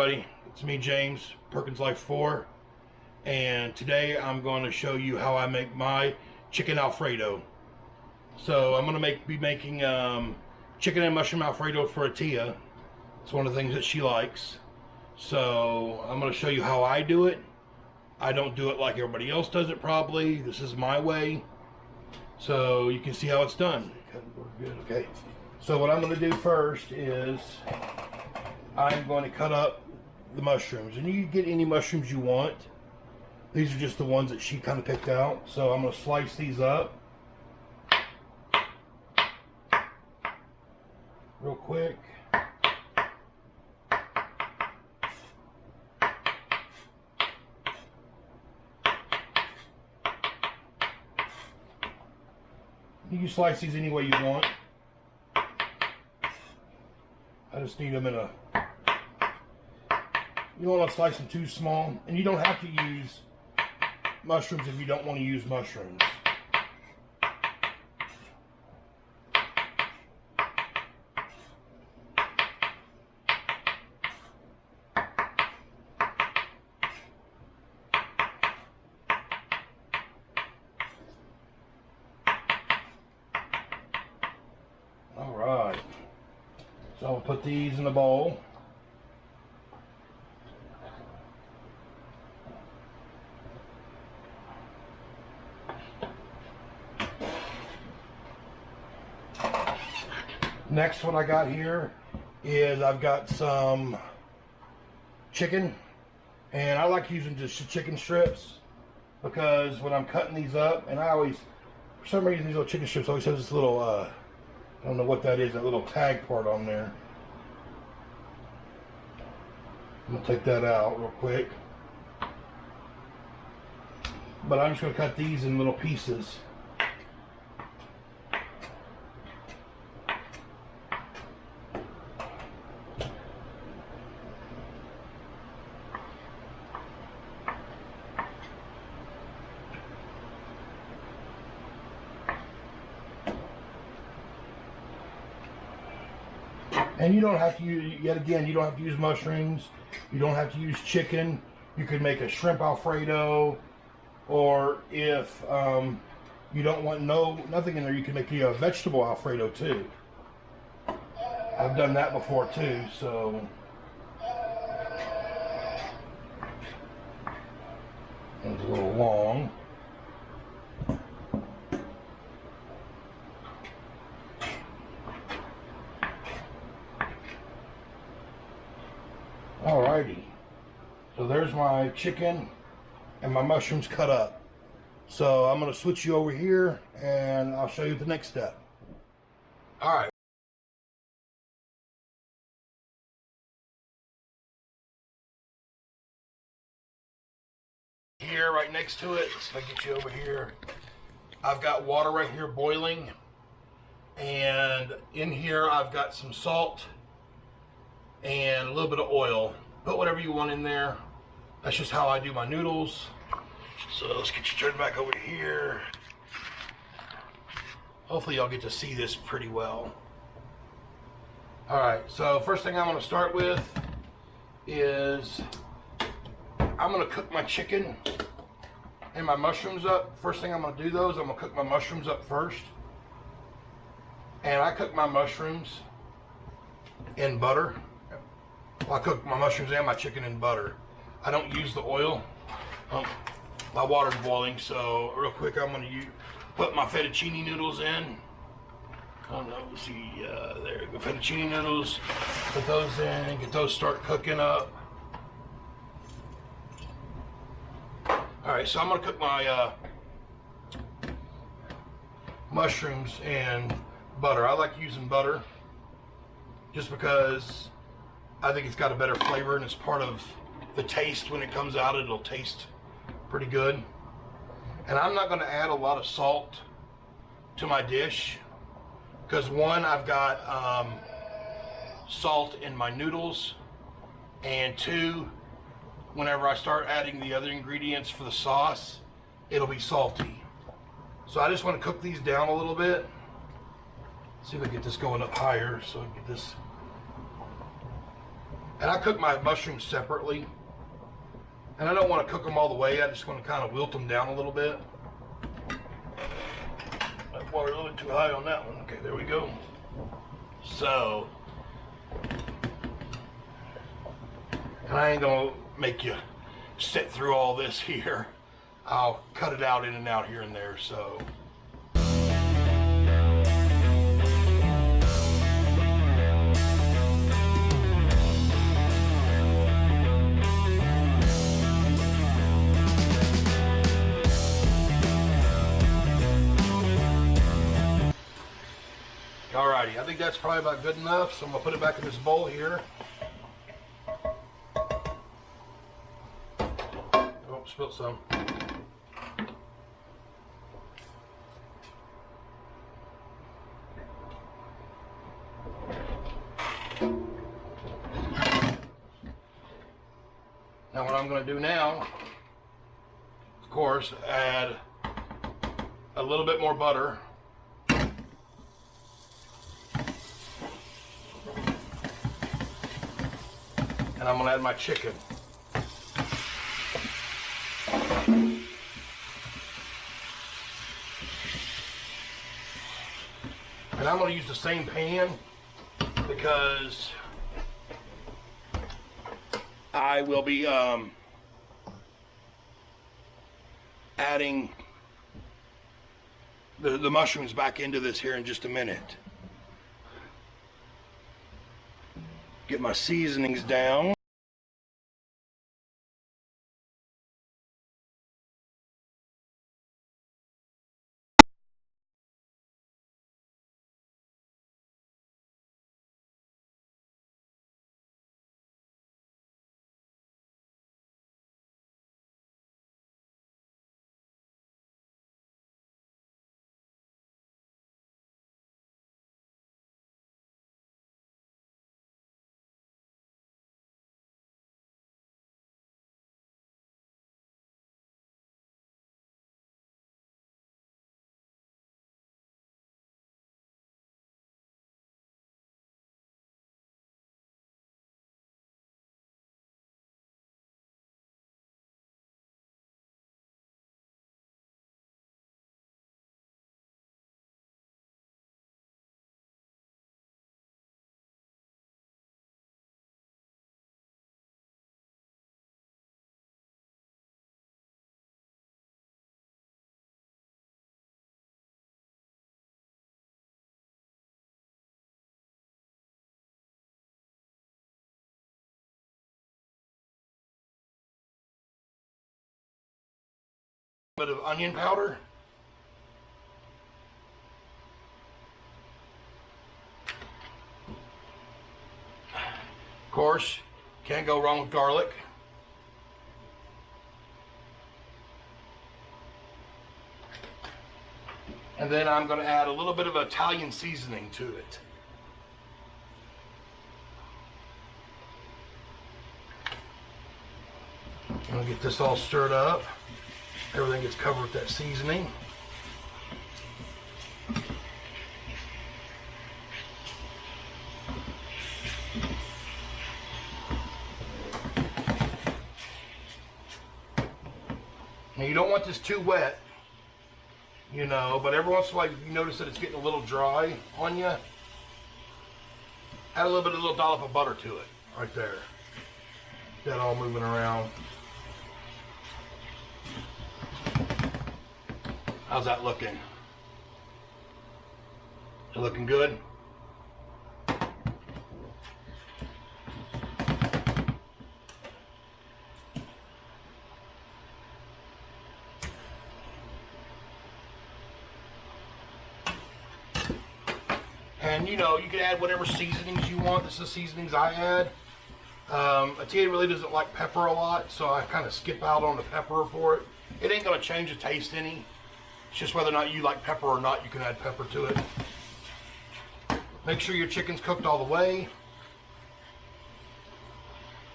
everybody, it's me James, Perkins Life 4, and today I'm going to show you how I make my chicken Alfredo. So I'm going to be making chicken and mushroom Alfredo for Atia. It's one of the things that she likes. So I'm going to show you how I do it. I don't do it like everybody else does it probably. This is my way. So you can see how it's done. Good, okay. So what I'm going to do first is I'm going to cut up the mushrooms, and you can get any mushrooms you want. These are just the ones that she kind of picked out. So I'm going to slice these up real quick. You can slice these any way you want. I just need them in a... You don't want to slice them too small. And you don't have to use mushrooms if you don't want to use mushrooms. Alright. So I'll put these in the bowl. Next, what I got here is I've got some chicken, and I like using just chicken strips because when I'm cutting these up, and I always, for some reason, these little chicken strips always have this little, I don't know what that is, that little tag part on there. I'm going to take that out real quick. But I'm just going to cut these in little pieces. And you don't have to use, yet again, you don't have to use mushrooms. You don't have to use chicken. You could make a shrimp Alfredo, or if you don't want nothing in there, you can make a vegetable Alfredo too. I've done that before too, so. It's a little long. Alrighty, so there's my chicken and my mushrooms cut up. So I'm going to switch you over here and I'll show you the next step. Alright. Here, right next to it, so I get you over here, I've got water right here boiling, and in here I've got some salt and a little bit of oil. Put whatever you want in there. That's just how I do my noodles. So let's get you turned back over here. Hopefully y'all get to see this pretty well. Alright, so first thing I'm going to start with is I'm going to cook my chicken and my mushrooms up. First thing I'm going to do though is I'm going to cook my mushrooms up first. And I cook my mushrooms in butter. I cook my mushrooms and my chicken in butter. I don't use the oil. My water's boiling, so real quick I'm going to put my fettuccine noodles in. Oh no, let's see, there you go, fettuccine noodles. Put those in, get those start cooking up. Alright, so I'm going to cook my mushrooms in butter. I like using butter just because I think it's got a better flavor, and it's part of the taste. When it comes out, it'll taste pretty good. And I'm not going to add a lot of salt to my dish because one, I've got salt in my noodles, and two, whenever I start adding the other ingredients for the sauce, it'll be salty. So I just want to cook these down a little bit. See if I get this going up higher so I can get this. And I cook my mushrooms separately. And I don't want to cook them all the way. I just want to kind of wilt them down a little bit. That water a little bit too high on that one. Okay, there we go. So, and I ain't gonna make you sit through all this here. I'll cut it out in and out here and there, so. Alrighty, I think that's probably about good enough, so I'm gonna put it back in this bowl here. Oh, spilled some. Now what I'm going to do now, of course, add a little bit more butter. And I'm going to add my chicken. And I'm going to use the same pan because I will be adding the mushrooms back into this here in just a minute. Get my seasonings down. A bit of onion powder. Of course, can't go wrong with garlic. And then I'm going to add a little bit of Italian seasoning to it. I'm going to get this all stirred up. Everything gets covered with that seasoning. Now you don't want this too wet, you know, but every once in a while you notice that it's getting a little dry on you. Add a little dollop of butter to it, right there. That all moving around. How's that looking? Is it looking good? And you know, you can add whatever seasonings you want. This is the seasonings I add. Atiya really doesn't like pepper a lot, so I kind of skip out on the pepper for it. It ain't gonna change the taste any. It's just whether or not you like pepper or not, you can add pepper to it. Make sure your chicken's cooked all the way.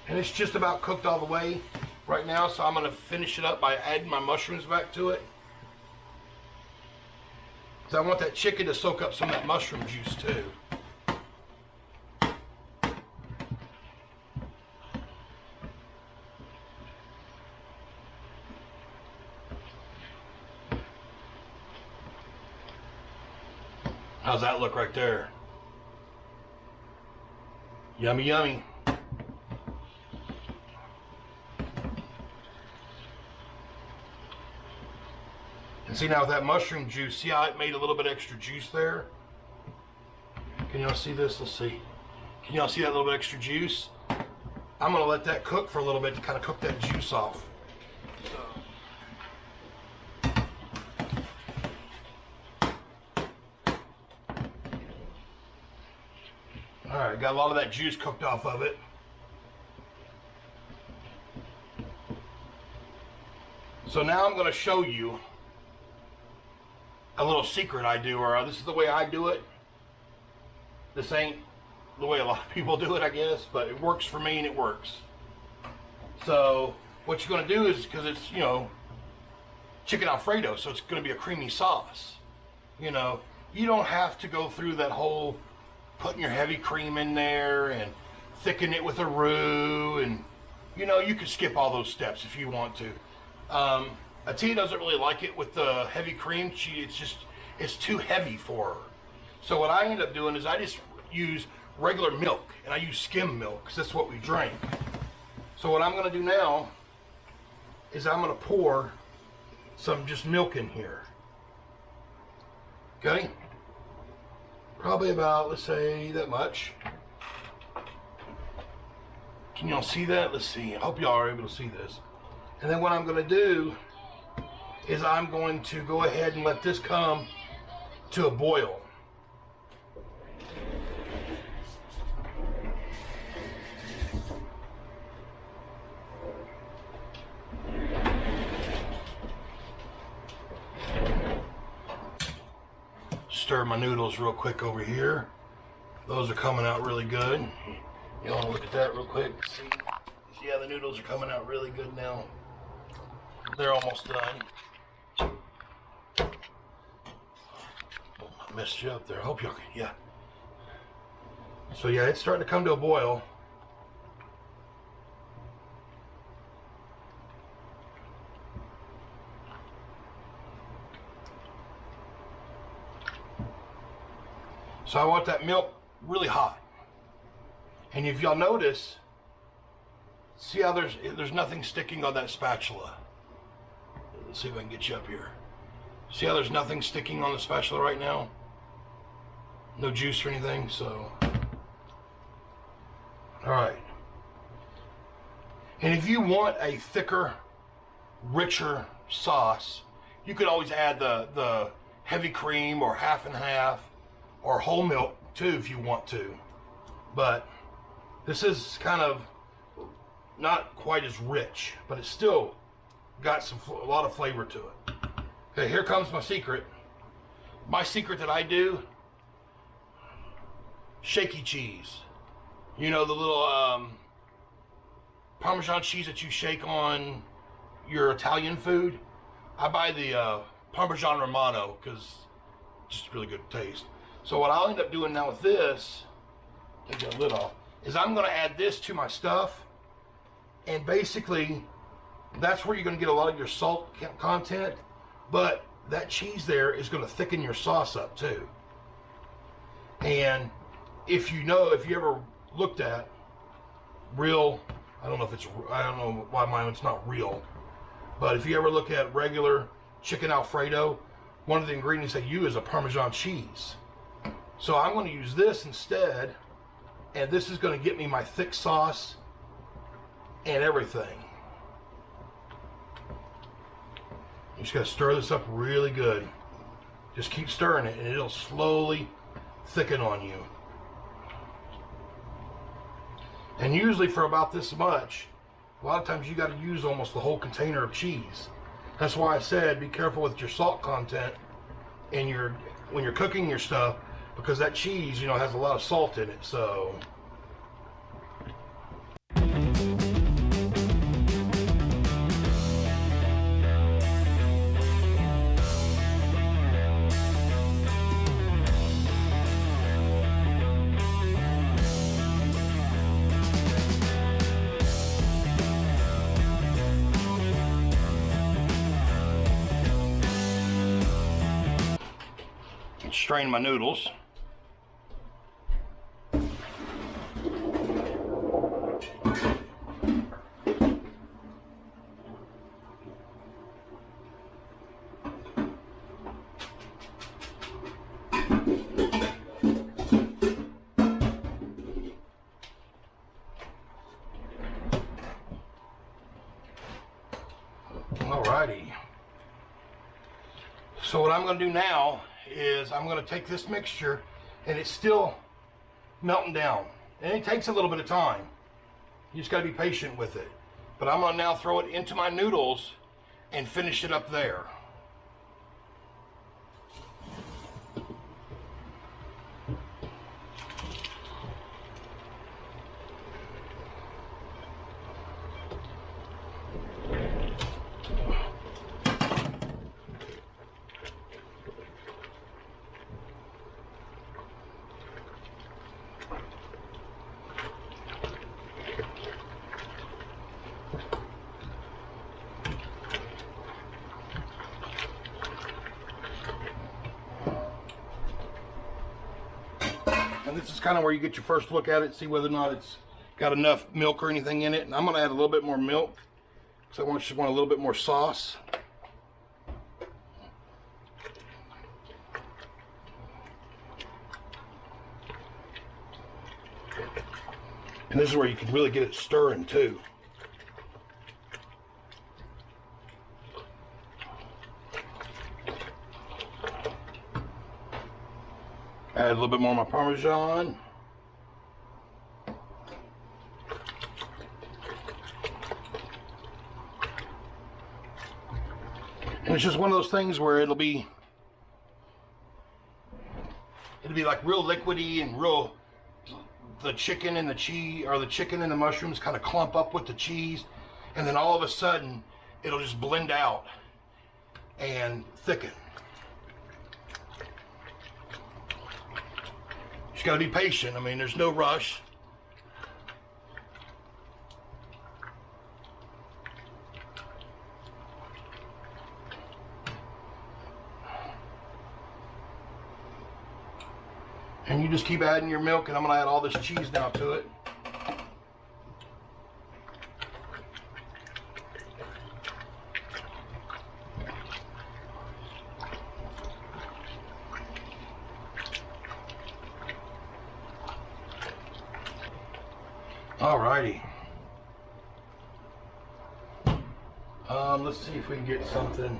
And it's just about cooked all the way right now, so I'm gonna finish it up by adding my mushrooms back to it. Because I want that chicken to soak up some of that mushroom juice too. How's that look right there? Yummy, yummy. And see now with that mushroom juice, see how it made a little bit extra juice there? Can y'all see this? Let's see. Can y'all see that little bit extra juice? I'm gonna let that cook for a little bit to kind of cook that juice off. All right, got a lot of that juice cooked off of it. So now I'm gonna show you a little secret I do, or this is the way I do it. This ain't the way a lot of people do it, I guess, but it works for me and it works. So what you're gonna do is, because it's, you know, chicken Alfredo, so it's gonna be a creamy sauce. You know, you don't have to go through that whole putting your heavy cream in there and thicken it with a roux, and you know, you could skip all those steps if you want to. Atia doesn't really like it with the heavy cream. It's too heavy for her. So what I end up doing is I just use regular milk, and I use skim milk because that's what we drink. So what I'm going to do now is I'm going to pour some just milk in here. Okay? Probably about, let's say, that much. Can y'all see that? Let's see. I hope y'all are able to see this. And then what I'm going to do is I'm going to go ahead and let this come to a boil. Stir my noodles real quick over here. Those are coming out really good. You want to look at that real quick? See how the noodles are coming out really good now. They're almost done. I messed you up there. I hope y'all can, yeah. So yeah, it's starting to come to a boil. So I want that milk really hot. And if y'all notice, see how there's nothing sticking on that spatula. Let's see if I can get you up here. See how there's nothing sticking on the spatula right now? No juice or anything, so. All right. And if you want a thicker, richer sauce, you could always add the heavy cream or half and half, or whole milk too if you want to. But this is kind of not quite as rich, but it's still got a lot of flavor to it. Okay, here comes my secret. My secret that I do, shaky cheese. You know, the little Parmesan cheese that you shake on your Italian food? I buy the Parmesan Romano because it's just really good taste. So what I'll end up doing now with this, take the lid off, is I'm going to add this to my stuff. And basically, that's where you're going to get a lot of your salt content. But that cheese there is going to thicken your sauce up too. And if you ever looked at real, I don't know why mine's not real, but if you ever look at regular chicken Alfredo, one of the ingredients they use is a Parmesan cheese. So I'm going to use this instead, and this is going to get me my thick sauce and everything. You just got to stir this up really good. Just keep stirring it, and it'll slowly thicken on you. And usually for about this much, a lot of times you got to use almost the whole container of cheese. That's why I said be careful with your salt content when you're cooking your stuff, because that cheese, has a lot of salt in it. So strain my noodles. Alrighty. So what I'm going to do now is I'm going to take this mixture, and it's still melting down. And it takes a little bit of time. You just got to be patient with it. But I'm going to now throw it into my noodles and finish it up there. And this is kind of where you get your first look at it, see whether or not it's got enough milk or anything in it. And I'm going to add a little bit more milk because I just want a little bit more sauce. And this is where you can really get it stirring too. Add a little bit more of my Parmesan. And it's just one of those things where it'll be like real liquidy and real, the chicken and the cheese, or the chicken and the mushrooms kind of clump up with the cheese, and then all of a sudden it'll just blend out and thicken. Just got to be patient. I mean, there's no rush. And you just keep adding your milk, and I'm going to add all this cheese now to it. Alrighty. Let's see if we can get something.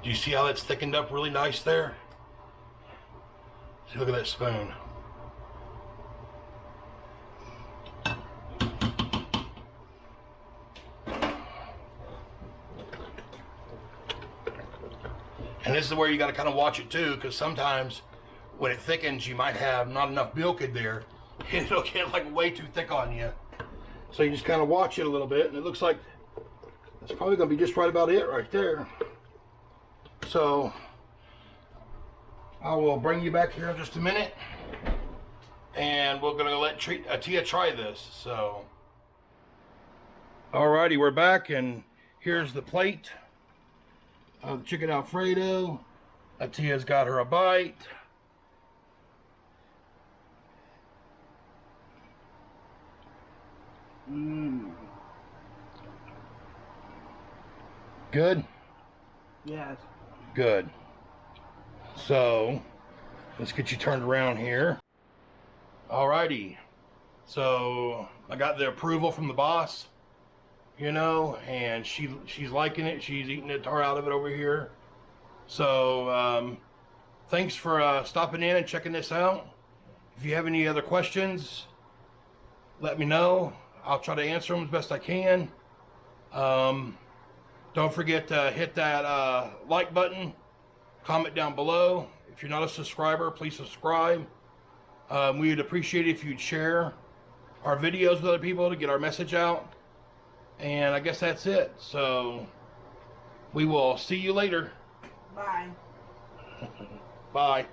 Do you see how that's thickened up really nice there? See, look at that spoon. And this is where you got to kind of watch it too, because sometimes when it thickens, you might have not enough milk in there. It'll get like way too thick on you. So you just kind of watch it a little bit, and it looks like that's probably going to be just right about it right there. So I will bring you back here in just a minute, and we're going to let Tia try this. So, alrighty, we're back, and here's the plate of chicken Alfredo. Tia's got her a bite. Good? Yes. Good. So, let's get you turned around here. Alrighty. So, I got the approval from the boss, you know, and she's liking it. She's eating the tar out of it over here. So, thanks for stopping in and checking this out. If you have any other questions, let me know. I'll try to answer them as best I can. Don't forget to hit that like button, comment down below. If you're not a subscriber, please subscribe. We would appreciate it if you'd share our videos with other people to get our message out. And I guess that's it. So we will see you later. Bye. Bye.